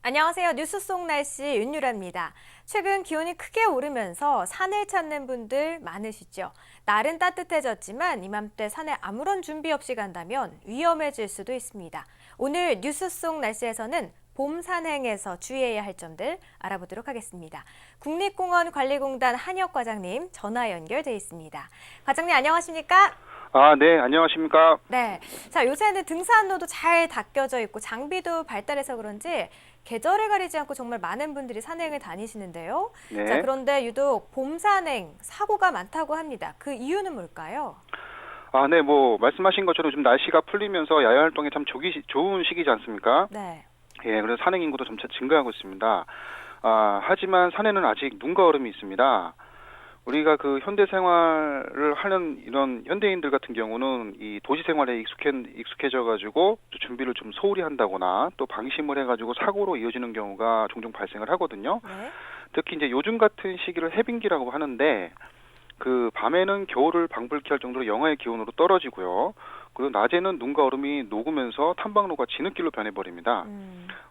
안녕하세요. 뉴스 속 날씨 윤유라입니다. 최근 기온이 크게 오르면서 산을 찾는 분들 많으시죠? 날은 따뜻해졌지만 이맘때 산에 아무런 준비 없이 간다면 위험해질 수도 있습니다. 오늘 뉴스 속 날씨에서는 봄 산행에서 주의해야 할 점들 알아보도록 하겠습니다. 국립공원관리공단 한혁 과장님 전화 연결돼 있습니다. 과장님 안녕하십니까? 네, 안녕하십니까? 네. 자, 요새는 등산로도 잘 닦여져 있고 장비도 발달해서 그런지 계절을 가리지 않고 정말 많은 분들이 산행을 다니시는데요. 자, 네. 그런데 유독 봄 산행 사고가 많다고 합니다. 그 이유는 뭘까요? 네, 말씀하신 것처럼 좀 날씨가 풀리면서 야외 활동에 참 좋은 시기지 않습니까? 네. 예, 그래서 산행 인구도 점차 증가하고 있습니다. 하지만 산에는 아직 눈과 얼음이 있습니다. 우리가 그 현대 생활을 하는 이런 현대인들 같은 경우는 이 도시 생활에 익숙해져 가지고 준비를 좀 소홀히 한다거나 또 방심을 해가지고 사고로 이어지는 경우가 종종 발생을 하거든요. 네. 특히 이제 요즘 같은 시기를 해빙기라고 하는데 그 밤에는 겨울을 방불케 할 정도로 영하의 기온으로 떨어지고요. 그리고 낮에는 눈과 얼음이 녹으면서 탐방로가 진흙길로 변해버립니다.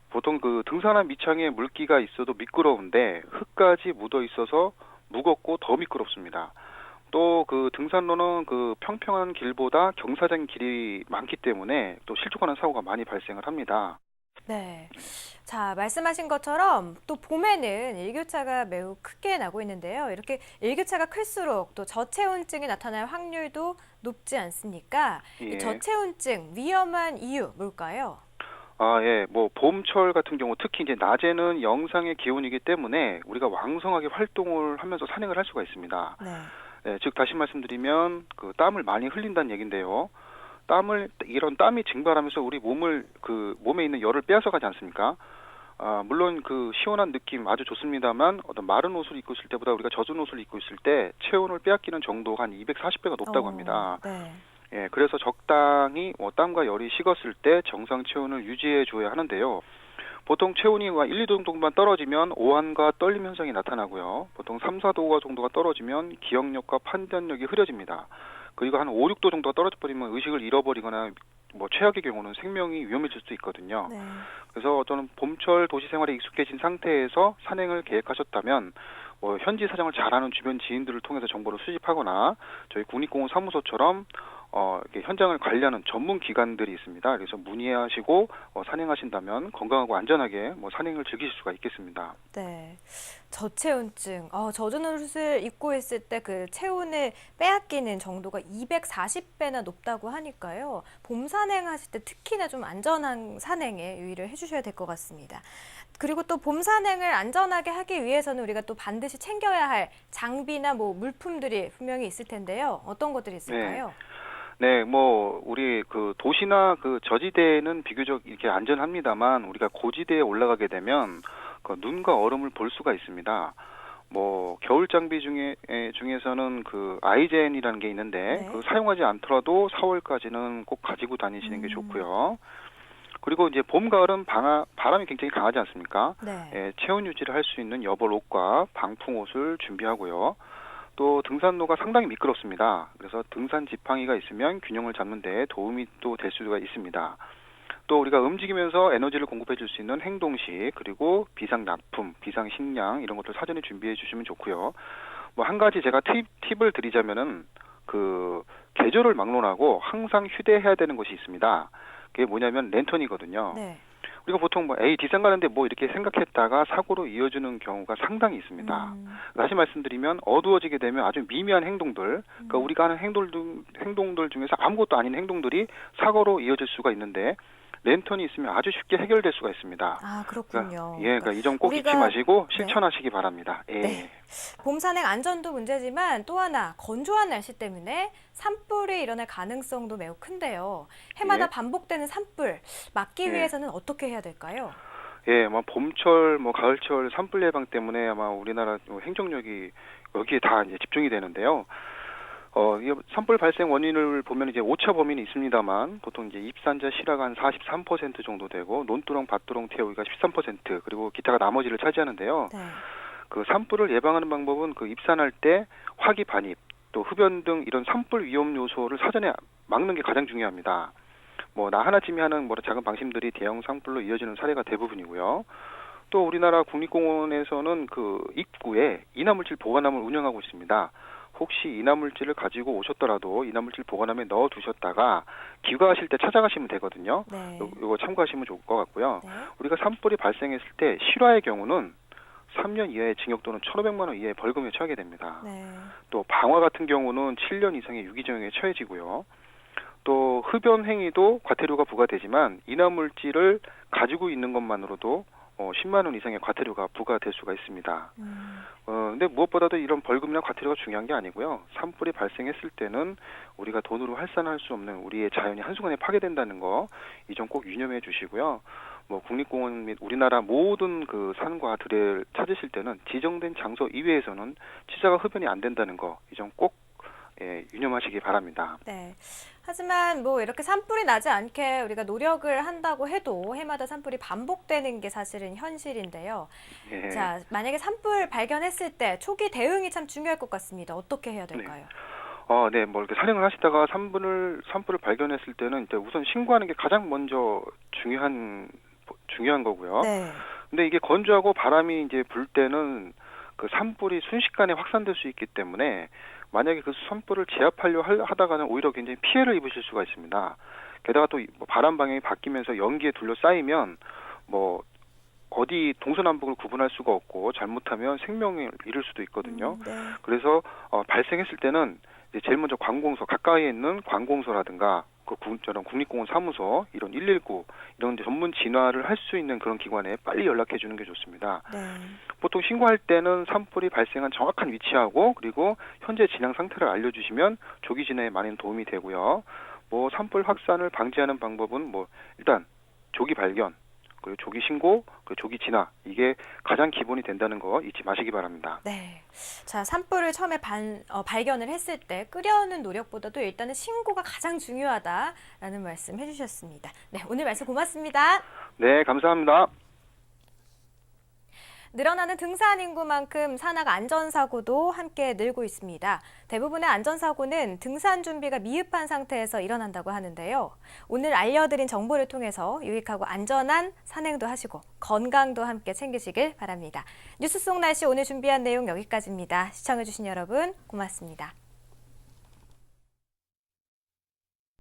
보통 그 등산한 밑창에 물기가 있어도 미끄러운데 흙까지 묻어 있어서 무겁고 더 미끄럽습니다. 또 그 등산로는 그 평평한 길보다 경사진 길이 많기 때문에 또 실족하는 사고가 많이 발생을 합니다. 네. 자, 말씀하신 것처럼 또 봄에는 일교차가 매우 크게 나고 있는데요. 이렇게 일교차가 클수록 또 저체온증이 나타날 확률도 높지 않습니까? 이 예. 저체온증 위험한 이유 뭘까요? 예. 봄철 같은 경우 특히 이제 낮에는 영상의 기온이기 때문에 우리가 왕성하게 활동을 하면서 산행을 할 수가 있습니다. 네. 즉 다시 말씀드리면 그 땀을 많이 흘린다는 얘긴데요. 이런 땀이 증발하면서 우리 몸에 있는 열을 빼앗아가지 않습니까? 물론 그 시원한 느낌 아주 좋습니다만 어떤 마른 옷을 입고 있을 때보다 우리가 젖은 옷을 입고 있을 때 체온을 빼앗기는 정도가 한 240배가 높다고 합니다. 네. 예, 그래서 적당히 땀과 열이 식었을 때 정상 체온을 유지해 줘야 하는데요. 보통 체온이 1, 2도 정도만 떨어지면 오한과 떨림 현상이 나타나고요. 보통 3, 4도 정도가 떨어지면 기억력과 판단력이 흐려집니다. 그리고 한 5, 6도 정도가 떨어져 버리면 의식을 잃어버리거나 최악의 경우는 생명이 위험해질 수도 있거든요. 네. 그래서 저는 봄철 도시 생활에 익숙해진 상태에서 산행을 계획하셨다면 현지 사정을 잘 아는 주변 지인들을 통해서 정보를 수집하거나 저희 국립공원 사무소처럼 이렇게 현장을 관리하는 전문 기관들이 있습니다. 그래서 문의하시고 산행하신다면 건강하고 안전하게 산행을 즐기실 수가 있겠습니다. 네. 저체온증. 젖은 옷을 입고 있을 때 그 체온을 빼앗기는 정도가 240배나 높다고 하니까요. 봄 산행하실 때 특히나 좀 안전한 산행에 유의를 해주셔야 될 것 같습니다. 그리고 또 봄 산행을 안전하게 하기 위해서는 우리가 또 반드시 챙겨야 할 장비나 물품들이 분명히 있을 텐데요. 어떤 것들이 있을까요? 네, 우리 그 도시나 그 저지대는 비교적 이렇게 안전합니다만 우리가 고지대에 올라가게 되면 그 눈과 얼음을 볼 수가 있습니다. 겨울 장비 중에서는 그 아이젠이라는 게 있는데 네. 그 사용하지 않더라도 4월까지는 꼭 가지고 다니시는 게 좋고요. 그리고 이제 봄, 가을은 바람이 굉장히 강하지 않습니까? 네. 예, 체온 유지를 할 수 있는 여벌옷과 방풍옷을 준비하고요. 또 등산로가 상당히 미끄럽습니다. 그래서 등산 지팡이가 있으면 균형을 잡는 데 도움이 또 될 수가 있습니다. 또 우리가 움직이면서 에너지를 공급해 줄 수 있는 행동식, 그리고 비상납품, 비상식량 이런 것들 사전에 준비해 주시면 좋고요. 한 가지 제가 팁을 드리자면은 그 계절을 막론하고 항상 휴대해야 되는 것이 있습니다. 그게 뭐냐면 랜턴이거든요. 네. 우리가 보통 뒷산 가는데 이렇게 생각했다가 사고로 이어지는 경우가 상당히 있습니다. 다시 말씀드리면 어두워지게 되면 아주 미미한 행동들, 그러니까 우리가 하는 행동들 중에서 아무것도 아닌 행동들이 사고로 이어질 수가 있는데 랜턴이 있으면 아주 쉽게 해결될 수가 있습니다. 아, 그렇군요. 그러니까 이 점 꼭 잊지 우리가 마시고 네. 실천하시기 바랍니다. 예. 네. 봄 산행 안전도 문제지만 또 하나 건조한 날씨 때문에 산불이 일어날 가능성도 매우 큰데요. 해마다 예. 반복되는 산불 막기 예. 위해서는 어떻게 해야 될까요? 예, 봄철, 가을철 산불 예방 때문에 아마 우리나라 행정력이 여기에 다 이제 집중이 되는데요. 이 산불 발생 원인을 보면 이제 오차 범위는 있습니다만 보통 이제 입산자 실화가 한 43% 정도 되고 논두렁, 밭두렁 태우기가 13% 그리고 기타가 나머지를 차지하는데요. 네. 그 산불을 예방하는 방법은 그 입산할 때 화기 반입, 또 흡연 등 이런 산불 위험 요소를 사전에 막는 게 가장 중요합니다. 나 하나쯤이 하는 작은 방심들이 대형 산불로 이어지는 사례가 대부분이고요. 또 우리나라 국립공원에서는 그 입구에 이나물질 보관함을 운영하고 있습니다. 혹시 이나물질을 가지고 오셨더라도 이나물질 보관함에 넣어 두셨다가 귀가하실 때 찾아가시면 되거든요. 네. 요거 참고하시면 좋을 것 같고요. 네. 우리가 산불이 발생했을 때 실화의 경우는 3년 이하의 징역 또는 1,500만 원 이하의 벌금에 처하게 됩니다. 네. 또 방화 같은 경우는 7년 이상의 유기징역에 처해지고요. 또 흡연 행위도 과태료가 부과되지만 이나물질을 가지고 있는 것만으로도 10만 원 이상의 과태료가 부과될 수가 있습니다. 근데 무엇보다도 이런 벌금이나 과태료가 중요한 게 아니고요. 산불이 발생했을 때는 우리가 돈으로 환산할 수 없는 우리의 자연이 한순간에 파괴된다는 거, 이 점 꼭 유념해 주시고요. 국립공원 및 우리나라 모든 그 산과 들을 찾으실 때는 지정된 장소 이외에서는 치사가 흡연이 안 된다는 거, 이 점 꼭 유념하시기 바랍니다. 네. 하지만 이렇게 산불이 나지 않게 우리가 노력을 한다고 해도 해마다 산불이 반복되는 게 사실은 현실인데요. 예. 자, 만약에 산불 발견했을 때 초기 대응이 참 중요할 것 같습니다. 어떻게 해야 될까요? 네, 이렇게 산행을 하시다가 산불을 발견했을 때는 이제 우선 신고하는 게 가장 먼저 중요한 거고요. 네. 근데 이게 건조하고 바람이 이제 불 때는 그 산불이 순식간에 확산될 수 있기 때문에 만약에 그 산불을 제압하려 하다가는 오히려 굉장히 피해를 입으실 수가 있습니다. 게다가 또 바람 방향이 바뀌면서 연기에 둘러싸이면 어디 동서남북을 구분할 수가 없고 잘못하면 생명을 잃을 수도 있거든요. 네. 그래서 발생했을 때는 이제 제일 먼저 관공서, 가까이에 있는 관공서라든가 저런 국립공원 사무소, 이런 119 이런 전문 진화를 할 수 있는 그런 기관에 빨리 연락해 주는 게 좋습니다. 네. 보통 신고할 때는 산불이 발생한 정확한 위치하고 그리고 현재 진행 상태를 알려주시면 조기 진화에 많은 도움이 되고요. 산불 확산을 방지하는 방법은 일단 조기 발견, 그리고 조기 신고, 그리고 조기 진화, 이게 가장 기본이 된다는 거 잊지 마시기 바랍니다. 네. 자, 산불을 처음에 발견을 했을 때 끄려는 노력보다도 일단은 신고가 가장 중요하다라는 말씀 해주셨습니다. 네, 오늘 말씀 고맙습니다. 네, 감사합니다. 늘어나는 등산 인구만큼 산악 안전사고도 함께 늘고 있습니다. 대부분의 안전사고는 등산 준비가 미흡한 상태에서 일어난다고 하는데요. 오늘 알려드린 정보를 통해서 유익하고 안전한 산행도 하시고 건강도 함께 챙기시길 바랍니다. 뉴스 속 날씨 오늘 준비한 내용 여기까지입니다. 시청해주신 여러분 고맙습니다.